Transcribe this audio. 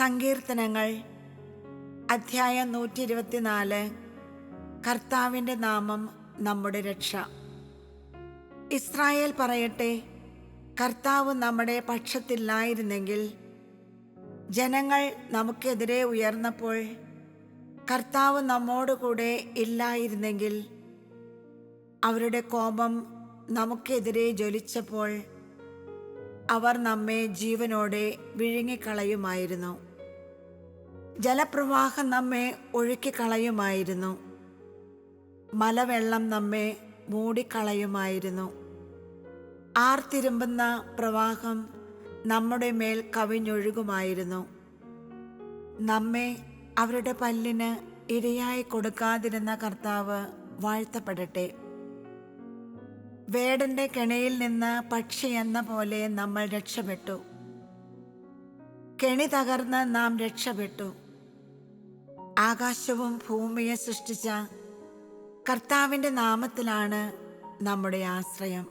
സങ്കീർത്തനങ്ങൾ അധ്യായം 124. കർത്താവിൻ്റെ നാമം നമ്മുടെ രക്ഷ. ഇസ്രായേൽ പറയട്ടെ, കർത്താവ് നമ്മുടെ പക്ഷത്തില്ലായിരുന്നെങ്കിൽ, ജനങ്ങൾ നമുക്കെതിരെ ഉയർന്നപ്പോൾ കർത്താവ് നമ്മോടുകൂടെ ഇല്ലായിരുന്നെങ്കിൽ, അവരുടെ കോപം നമുക്കെതിരെ ജ്വലിച്ചപ്പോൾ അവർ നമ്മെ ജീവനോടെ വിഴുങ്ങിക്കളയുമായിരുന്നു. ജലപ്രവാഹം നമ്മെ ഒഴുക്കിക്കളയുമായിരുന്നു. മലവെള്ളം നമ്മെ മൂടിക്കളയുമായിരുന്നു. ആർത്തിരുമ്പുന്ന പ്രവാഹം നമ്മുടെ മേൽ കവിഞ്ഞൊഴുകുമായിരുന്നു. നമ്മെ അവരുടെ പല്ലിന് ഇരയായി കൊടുക്കാതിരുന്ന കർത്താവ് വാഴ്ത്തപ്പെടട്ടെ. വേടന്റെ കെണിയിൽ നിന്ന് പക്ഷി എന്ന പോലെ നമ്മൾ രക്ഷപ്പെട്ടു. കെണി തകർന്ന് നാം രക്ഷപ്പെട്ടു. ആകാശവും ഭൂമിയെ സൃഷ്ടിച്ച കർത്താവിൻ്റെ നാമത്തിലാണ് നമ്മുടെ ആശ്രയം.